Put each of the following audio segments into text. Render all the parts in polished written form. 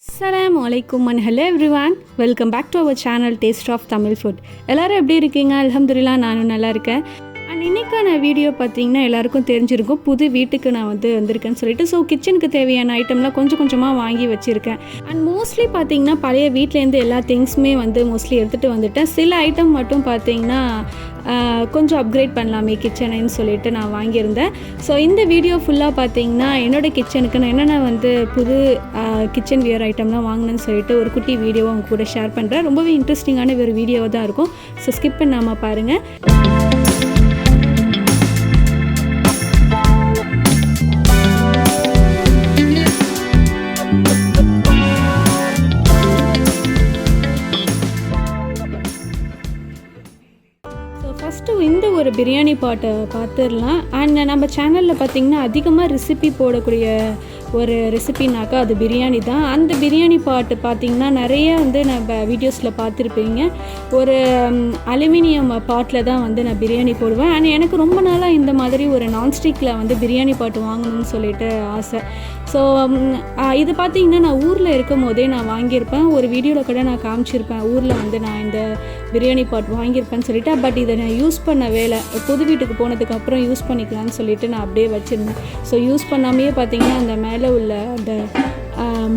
Assalamualaikum and hello everyone. Welcome back to our channel Taste of Tamil Food. எல்லாரும் எப்படி இருக்கீங்க? அல்ஹம்துலில்லாஹ் நானும் நல்லா இருக்கேன். அண்ட் இன்றைக்கான வீடியோ பார்த்தீங்கன்னா எல்லாருக்கும் தெரிஞ்சிருக்கும், புது வீட்டுக்கு நான் வந்திருக்கேன்னு சொல்லிட்டு. ஸோ கிச்சனுக்கு தேவையான ஐட்டம்லாம் கொஞ்சமாக வாங்கி வச்சுருக்கேன். அண்ட் மோஸ்ட்லி பார்த்தீங்கன்னா பழைய வீட்டிலேருந்து எல்லா திங்ஸுமே மோஸ்ட்லி எடுத்துகிட்டு வந்துட்டேன். சில ஐட்டம் மட்டும் பார்த்தீங்கன்னா கொஞ்சம் அப்கிரேட் பண்ணலாமே கிச்சனைன்னு சொல்லிட்டு நான் வாங்கியிருந்தேன். ஸோ இந்த வீடியோ ஃபுல்லாக பார்த்தீங்கன்னா என்னோடய கிச்சனுக்கு நான் என்னென்ன புது கிச்சன் வியர் ஐட்டம்லாம் வாங்கினேன்னு சொல்லிட்டு ஒரு குட்டி வீடியோவை அவங்க கூட ஷேர் பண்ணுறேன். ரொம்பவே இன்ட்ரெஸ்டிங்கான ஒரு வீடியோவாக தான் இருக்கும். ஸோ ஸ்கிப் பண்ணாமல் பாருங்கள். ஃபஸ்ட்டு இந்த ஒரு பிரியாணி பாட்டை பார்த்துடலாம். அண்ட் நம்ம சேனலில் பார்த்திங்கன்னா அதிகமாக ரெசிபி போடக்கூடிய ஒரு ரெசிபினாக்கா அது பிரியாணி தான். அந்த பிரியாணி பாட்டு பார்த்திங்கன்னா நிறைய நம்ம வீடியோஸில் பார்த்துருப்பீங்க. ஒரு அலுமினியம் பாட்டில் தான் நான் பிரியாணி போடுவேன். அண்ட் எனக்கு ரொம்ப நாளாக இந்த மாதிரி ஒரு நான்ஸ்டிக்கில் பிரியாணி பாட்டு வாங்கணும்னு சொல்லிட்டு ஆசை. ஸோ இது பார்த்திங்கன்னா நான் ஊரில் இருக்கும் போதே நான் வாங்கியிருப்பேன். ஒரு வீடியோவில் கூட நான் காமிச்சிருப்பேன், ஊரில் நான் இந்த பிரியாணி பாட் வாங்கியிருப்பேன்னு சொல்லிட்டு. பட் இதை நான் யூஸ் பண்ண வேலை புது வீட்டுக்கு போனதுக்கப்புறம் யூஸ் பண்ணிக்கலான்னு சொல்லிட்டு நான் அப்படியே வச்சுருந்தேன். ஸோ யூஸ் பண்ணாமையே பார்த்திங்கன்னா அந்த மேலே உள்ள அந்த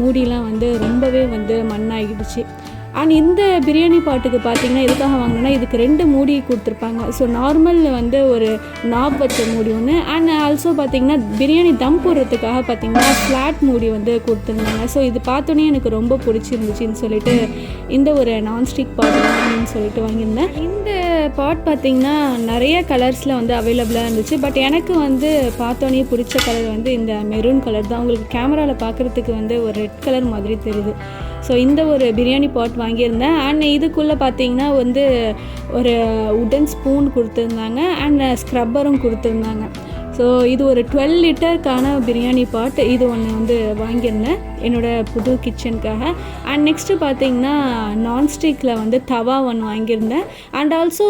மூடிலாம் ரொம்பவே மண்ணாகிடுச்சு. அண்ட் இந்த பிரியாணி பாட்டுக்கு பார்த்திங்கன்னா எதுக்காக வாங்கினேன்னா இதுக்கு 2 மூடி கொடுத்துருப்பாங்க. ஸோ நார்மல் ஒரு நாப் வச்ச மூடி ஒன்று, அண்ட் ஆல்சோ பார்த்திங்கன்னா பிரியாணி தம் போடுறதுக்காக பார்த்திங்கன்னா ஃப்ளாட் மூடி கொடுத்துருந்தாங்க. ஸோ இது பார்த்தோன்னே எனக்கு ரொம்ப பிடிச்சிருந்துச்சின்னு சொல்லிட்டு இந்த ஒரு நான்ஸ்டிக் பாட் வாங்கணும்னு சொல்லிட்டு வாங்கியிருந்தேன். இந்த பாட் பார்த்திங்கன்னா நிறைய கலர்ஸில் அவைலபிளாக இருந்துச்சு. பட் எனக்கு பார்த்தோன்னே பிடிச்ச கலர் இந்த மெரூன் கலர் தான். உங்களுக்கு கேமராவில் பார்க்குறதுக்கு ஒரு ரெட் கலர் மாதிரி தெரியுது. ஸோ இந்த ஒரு பிரியாணி பாட் வாங்கியிருந்தேன். அண்ட் இதுக்குள்ளே பார்த்தீங்கன்னா ஒரு உடன் ஸ்பூன் கொடுத்துருந்தாங்க, அண்ட் ஸ்க்ரப்பரும் கொடுத்துருந்தாங்க. ஸோ இது ஒரு 12 லிட்டருக்கான பிரியாணி பாட். இது ஒன்று வாங்கியிருந்தேன் என்னோடய புது கிச்சனுக்காக. அண்ட் நெக்ஸ்ட்டு பார்த்திங்கன்னா நான்ஸ்டிக்கில் தவா ஒன்று வாங்கியிருந்தேன். அண்ட் ஆல்சோ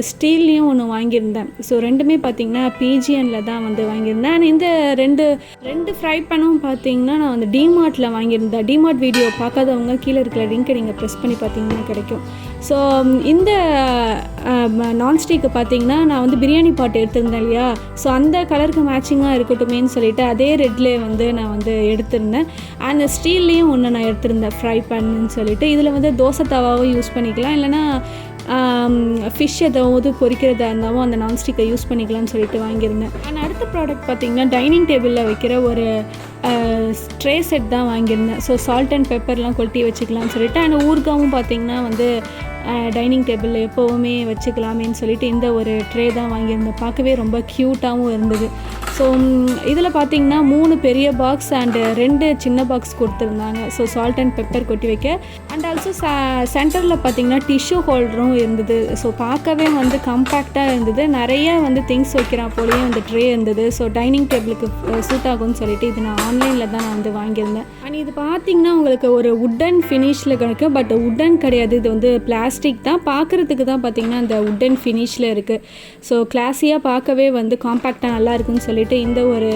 ஸ்டீல்லையும் ஒன்று வாங்கியிருந்தேன். ஸோ ரெண்டுமே பார்த்திங்கன்னா பிஜிஎனில் தான் வாங்கியிருந்தேன். அண்ட் இந்த ரெண்டு ஃப்ரை பண்ணவும் பார்த்திங்கன்னா நான் டிமார்ட்டில் வாங்கியிருந்தேன். டிமார்ட் வீடியோ பார்க்காதவங்க கீழே இருக்கிற லிங்க்கை நீங்கள் ப்ரெஸ் பண்ணி பார்த்தீங்கன்னா கிடைக்கும். ஸோ இந்த நான்ஸ்டிக்கு பார்த்திங்கன்னா நான் பிரியாணி பாட்டு எடுத்திருந்தேன் இல்லையா, ஸோ அந்த கலருக்கு மேட்சிங்காக இருக்கட்டுமேன்னு சொல்லிட்டு அதே ரெட்லேயே நான் எடுத்திருந்தேன். அந்த ஸ்டீல்லையும் ஒன்று நான் எடுத்திருந்தேன் ஃப்ரை பண்ணுன்னு சொல்லிட்டு. இதில் தோசை தவாவும் யூஸ் பண்ணிக்கலாம், இல்லைனா ஃபிஷ் எதாவது பொரிக்கிறதா இருந்தாலும் அந்த நான்ஸ்டிக்கை யூஸ் பண்ணிக்கலாம்னு சொல்லிட்டு வாங்கியிருந்தேன். அண்ட் அடுத்த ப்ராடக்ட் பார்த்திங்கன்னா டைனிங் டேபிளில் வைக்கிற ஒரு ட்ரே செட் தான் வாங்கியிருந்தேன். ஸோ சால்ட் அண்ட் பெப்பர்லாம் கொட்டி வச்சுக்கலாம்னு சொல்லிட்டு. அண்ட் ஊறுகாவும் பார்த்திங்கன்னா டைனிங் டேபிளில் எப்போவுமே வச்சுக்கலாமேன்னு சொல்லிட்டு இந்த ஒரு ட்ரே தான் வாங்கியிருந்தேன். பார்க்கவே ரொம்ப க்யூட்டாகவும் இருந்தது. ஸோ இதில் பார்த்திங்கன்னா 3 பெரிய பாக்ஸ் அண்டு 2 சின்ன பாக்ஸ் கொடுத்துருந்தாங்க. ஸோ சால்ட் அண்ட் பெப்பர் கொட்டி வைக்க. அண்ட் ஆல்சோ சென்டரில் பார்த்திங்கன்னா டிஷ்யூ ஹோல்டரும் இருந்தது. ஸோ பார்க்கவே கம்பேக்டாக இருந்தது. நிறைய திங்ஸ் வைக்கிறா போலேயே ட்ரே இருந்தது. ஸோ டைனிங் டேபிளுக்கு சூட் ஆகும்னு சொல்லிட்டு இது நான் ஆன்லைனில் தான் நான் வாங்கியிருந்தேன். அண்ட் இது பார்த்திங்கன்னா உங்களுக்கு ஒரு உட்டன் ஃபினிஷில் கிடைக்கும். பட் உட்டன் கிடையாது, இது பிளாஸ்டிக் தான். பார்க்குறதுக்கு தான் பார்த்திங்கன்னா அந்த உட்டன் ஃபினிஷில் இருக்குது. ஸோ கிளாஸியாக பார்க்கவே காம்பேக்டாக நல்லா இருக்குன்னு சொல்லிட்டு இந்த ஒரு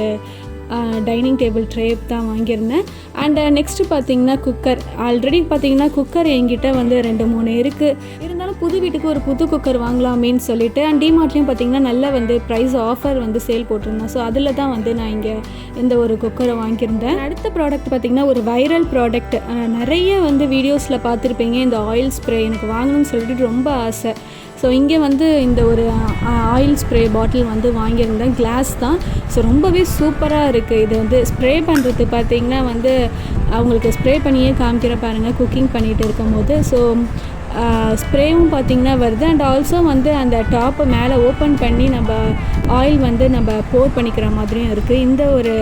டைனிங் டேபிள் ட்ரே தான் வாங்கியிருந்தேன். அண்ட் நெக்ஸ்ட்டு பார்த்திங்கன்னா குக்கர். ஆல்ரெடி பார்த்திங்கன்னா குக்கர் என்கிட்ட 2-3 இருக்குது. இருந்தாலும் புது வீட்டுக்கு ஒரு புது குக்கர் வாங்கலாமேன்னு சொல்லிட்டு அண்ட் டிமார்ட்லேயும் பார்த்திங்கன்னா நல்ல ப்ரைஸ் ஆஃபர் சேல் போட்டிருந்தேன். ஸோ அதில் தான் நான் இங்கே இந்த ஒரு குக்கரை வாங்கியிருந்தேன். அடுத்த ப்ராடக்ட் பார்த்திங்கன்னா ஒரு வைரல் ப்ராடக்ட். நிறைய வீடியோஸில் பார்த்துருப்பீங்க இந்த ஆயில் ஸ்ப்ரே. எனக்கு வாங்கணும்னு சொல்லிட்டு ரொம்ப ஆசை. ஸோ இங்கே இந்த ஒரு ஆயில் ஸ்ப்ரே பாட்டில் வாங்கியிருந்தேன். கிளாஸ் தான். ஸோ ரொம்பவே சூப்பராக இருக்குது. இது ஸ்ப்ரே பண்ணுறது பார்த்திங்கன்னா அவங்களுக்கு ஸ்ப்ரே பண்ணியே காமிக்கிற பாருங்கள் குக்கிங் பண்ணிகிட்டு இருக்கும் போது. ஸோ ஸ்ப்ரேவும் பார்த்திங்கன்னா வருது. அண்ட் ஆல்சோ அந்த டாப்பை மேலே ஓப்பன் பண்ணி நம்ம ஆயில் நம்ம போர் பண்ணிக்கிற மாதிரியும் இருக்குது. இந்த ஒரு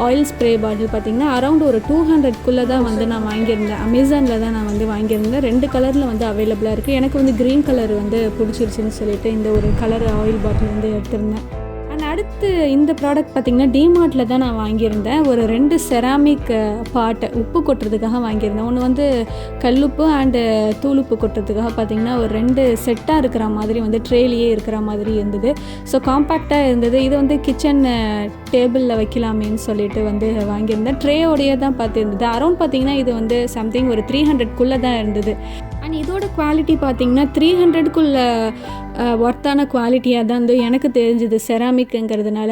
ஆயில் ஸ்ப்ரே பாட்டில் பார்த்திங்கன்னா அரௌண்ட் ஒரு 200க்குள்ளே தான் நான் வாங்கியிருந்தேன். அமேசானில் தான் நான் வாங்கியிருந்தேன். 2 கலரில் அவைலபிளாக இருக்குது. எனக்கு க்ரீன் கலர் பிடிச்சிருச்சுன்னு சொல்லிட்டு இந்த ஒரு கலர் ஆயில் பாட்டில் எடுத்திருந்தேன். அண்ட் அடுத்து இந்த ப்ராடக்ட் பார்த்திங்கன்னா டிமார்ட்டில் தான் நான் வாங்கியிருந்தேன். ஒரு 2 செராமிக் பாட்டு உப்பு கொட்டுறதுக்காக வாங்கியிருந்தேன். ஒன்று வந்து கல்லுப்பு அண்டு தூளுப்பு கொட்டுறதுக்காக பார்த்திங்கன்னா ஒரு 2 செட்டாக இருக்கிற மாதிரி வந்து ட்ரேலியே இருக்கிற மாதிரி இருந்தது. ஸோ காம்பேக்டாக இருந்தது. இது வந்து கிச்சன் டேபிளில் வைக்கலாமேன்னு சொல்லிட்டு வந்து வாங்கியிருந்தேன். ட்ரேயோடையே தான் பார்த்துருந்தது. அரௌண்ட் பார்த்திங்கன்னா இது வந்து சம்திங் ஒரு 300க்குள்ளே தான் இருந்தது. அண்ட் இதோட குவாலிட்டி பார்த்திங்கன்னா 300க்குள்ள ஒர்த்தான குவாலிட்டியாக தான் வந்து எனக்கு தெரிஞ்சுது செராமிக்குங்கிறதுனால.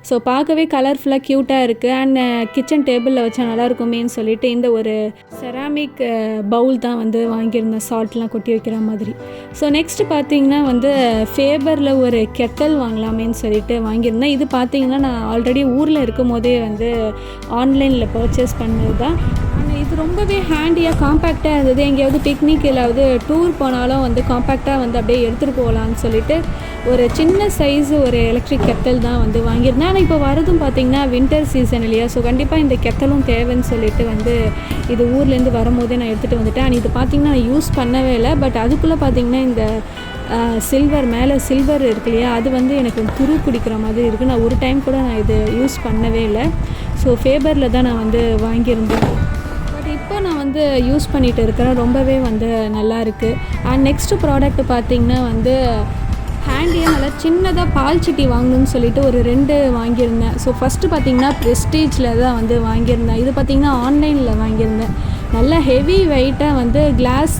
ஸோ பார்க்கவே கலர்ஃபுல்லாக க்யூட்டாக இருக்குது. அண்ட் கிச்சன் டேபிளில் வச்சா நல்லாயிருக்குமேன்னு சொல்லிட்டு இந்த ஒரு செராமிக் பவுல் தான் வந்து வாங்கியிருந்தேன், சால்ட்லாம் கொட்டி வைக்கிற மாதிரி. ஸோ நெக்ஸ்ட்டு பார்த்திங்கன்னா வந்து ஃபேபரில் ஒரு கெட்டல் வாங்கலாமேன்னு சொல்லிட்டு வாங்கியிருந்தேன். இது பார்த்திங்கன்னா நான் ஆல்ரெடி ஊரில் இருக்கும் போதே வந்து ஆன்லைனில் பர்ச்சேஸ் பண்ணது தான். இது ரொம்பவே ஹேண்டியாக காம்பேக்டாக இருந்தது. எங்கேயாவது பிக்னிக் இல்லாவது டூர் போனாலும் வந்து காம்பேக்டாக வந்து அப்படியே எடுத்துகிட்டு போகலான்னு சொல்லிட்டு ஒரு சின்ன சைஸு ஒரு எலக்ட்ரிக் கெட்டல் தான் வந்து வாங்கியிருந்தேன். ஆனால் இப்போ வரதும் பார்த்திங்கன்னா வின்டர் சீசன் இல்லையா, ஸோ கண்டிப்பாக இந்த கெட்டலும் தேவைன்னு சொல்லிட்டு வந்து இது ஊர்லேருந்து வரும்போதே நான் எடுத்துகிட்டு வந்துட்டேன். அண்ட் இது பார்த்திங்கன்னா நான் யூஸ் பண்ணவே இல்லை. பட் அதுக்குள்ளே பார்த்திங்கன்னா இந்த சில்வர் மேலே சில்வர் இருக்கு இல்லையா, அது வந்து எனக்கு துரு பிடிக்கிற மாதிரி இருக்குது. நான் ஒரு டைம் கூட நான் இது யூஸ் பண்ணவே இல்லை. ஸோ ஃபேபரில் தான் நான் வந்து வாங்கியிருந்தேன். இப்போ நான் வந்து யூஸ் பண்ணிகிட்டு இருக்கிறேன். ரொம்பவே வந்து நல்லா இருக்குது. அண்ட் நெக்ஸ்ட்டு ப்ராடக்ட் பார்த்திங்கன்னா வந்து ஹேண்டியாக நல்லா சின்னதாக பால் சட்டி வாங்கணும்னு சொல்லிட்டு ஒரு 2 வாங்கியிருந்தேன். ஸோ ஃபஸ்ட்டு பார்த்திங்கன்னா ப்ரெஸ்டீஜில் தான் வந்து வாங்கியிருந்தேன். இது பார்த்திங்கன்னா ஆன்லைனில் வாங்கியிருந்தேன். நல்லா ஹெவி வெயிட்டாக வந்து கிளாஸ்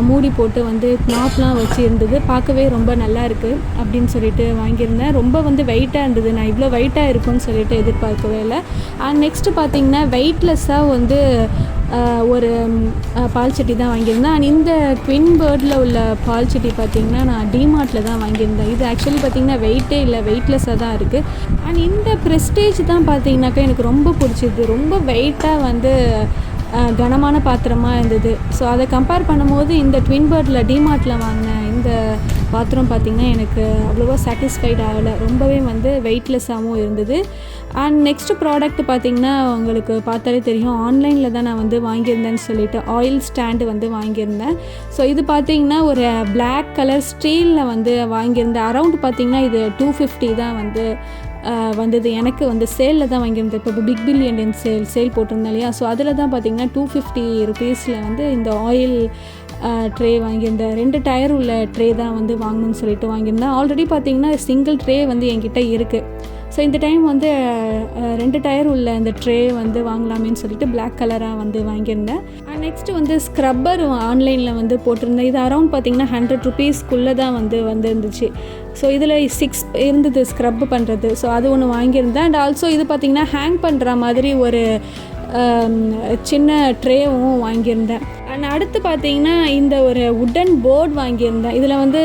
மூடி போட்டு வந்து நாப்லாம் வச்சு இருந்தது. பார்க்கவே ரொம்ப நல்லா இருக்குது அப்படின்னு சொல்லிட்டு வாங்கியிருந்தேன். ரொம்ப வந்து வெயிட்டாக இருந்தது. நான் இவ்வளோ வெயிட்டாக இருக்கும்னு சொல்லிட்டு எதிர்பார்க்கவே இல்லை. அண்ட் நெக்ஸ்ட்டு பார்த்திங்கன்னா வெயிட்லெஸ்ஸாக வந்து ஒரு பால் சட்டி தான் வாங்கியிருந்தேன். அண்ட் இந்த ட்வின் பேர்டில் உள்ள பால் சட்டி பார்த்திங்கன்னா நான் டிமார்ட்டில் தான் வாங்கியிருந்தேன். இது ஆக்சுவலி பார்த்திங்கன்னா வெயிட்டே இல்லை, வெயிட்லெஸ்ஸாக தான் இருக்குது. அண்ட் இந்த ப்ரெஸ்டேஜ் தான் பார்த்திங்கனாக்கா எனக்கு ரொம்ப பிடிச்சிது. ரொம்ப வெயிட்டாக வந்து கனமான பாத்திரமாக இருந்தது. ஸோ அதை கம்பேர் பண்ணும்போது இந்த ட்வின் பேர்டில் டிமார்ட்டில் வாங்கின இந்த பாத்திரம் பார்த்திங்கன்னா எனக்கு அவ்வளோவா சாட்டிஸ்ஃபைட் ஆகலை. ரொம்பவே வந்து வெயிட்லெஸ்ஸாகவும் இருந்தது. அண்ட் நெக்ஸ்ட்டு ப்ராடக்ட் பார்த்திங்கன்னா உங்களுக்கு பார்த்தாலே தெரியும், ஆன்லைனில் தான் நான் வந்து வாங்கியிருந்தேன்னு சொல்லிட்டு ஆயில் ஸ்டாண்டு வந்து வாங்கியிருந்தேன். ஸோ இது பார்த்திங்கன்னா ஒரு பிளாக் கலர் ஸ்டீலில் வந்து வாங்கியிருந்தேன். அரௌண்ட் பார்த்திங்கன்னா இது 250 தான் வந்து வந்தது. எனக்கு வந்து சேலில் தான் வாங்கியிருந்தேன். இப்போ பிக் பில்லியன் சேல் போட்டிருந்தேன் இல்லையா, ஸோ அதில் தான் பார்த்திங்கன்னா 250 ருபீஸில் வந்து இந்த ஆயில் ட்ரே வாங்கியிருந்தேன். 2 டயர் உள்ள ட்ரே தான் வந்து வாங்கணும்னு சொல்லிட்டு வாங்கியிருந்தேன். ஆல்ரெடி பார்த்திங்கன்னா சிங்கிள் ட்ரே வந்து என்கிட்ட இருக்குது. ஸோ இந்த டைம் வந்து 2 டயர் உள்ள இந்த ட்ரே வந்து வாங்கலாமேன்னு சொல்லிட்டு பிளாக் கலராக வந்து வாங்கியிருந்தேன். அண்ட் நெக்ஸ்ட்டு வந்து ஸ்க்ரப்பர் ஆன்லைனில் வந்து போட்டிருந்தேன். இது அரௌண்ட் பார்த்திங்கன்னா 100 ருபீஸ்க்குள்ளே தான் வந்து இருந்துச்சு. ஸோ இதில் 6 இருந்தது ஸ்க்ரப் பண்ணுறது. ஸோ அது ஒன்று வாங்கியிருந்தேன். அண்ட் ஆல்சோ இது பார்த்திங்கன்னா ஹேங் பண்ணுற மாதிரி ஒரு சின்ன ட்ரேவும் வாங்கியிருந்தேன். அண்ட் அடுத்து பார்த்திங்கன்னா இந்த ஒரு உட்டன் போர்டு வாங்கியிருந்தேன். இதில் வந்து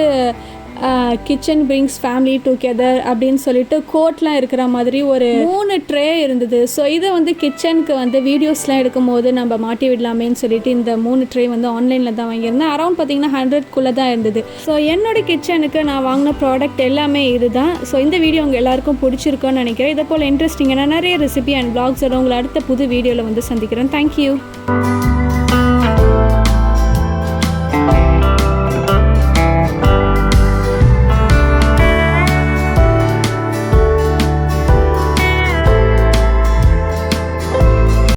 கிச்சன் பிரிங்ஸ் ஃபேமிலி டுகெதர் அப்படின்னு சொல்லிட்டு கோட்லாம் இருக்கிற மாதிரி ஒரு 3 ட்ரே இருந்தது. ஸோ இதை வந்து கிச்சனுக்கு வந்து வீடியோஸ்லாம் எடுக்கும் போது நம்ம மாட்டி விடலாமேன்னு சொல்லிட்டு இந்த 3 ட்ரே வந்து ஆன்லைனில் தான் வாங்கியிருந்தேன். அரௌண்ட் பார்த்திங்கன்னா 100க்குள்ளே தான் இருந்தது. ஸோ என்னோட கிச்சனுக்கு நான் வாங்கின ப்ராடக்ட் எல்லாமே இது தான். ஸோ இந்த வீடியோ உங்கள் எல்லாருக்கும் பிடிச்சிருக்குன்னு நினைக்கிறேன். இதை போல் இன்ட்ரெஸ்டிங்கான நிறைய ரெசிபி அண்ட் வ்ளாக்ஸோட உங்களை அடுத்த புது வீடியோவில் வந்து சந்திக்கிறேன். தேங்க்யூ.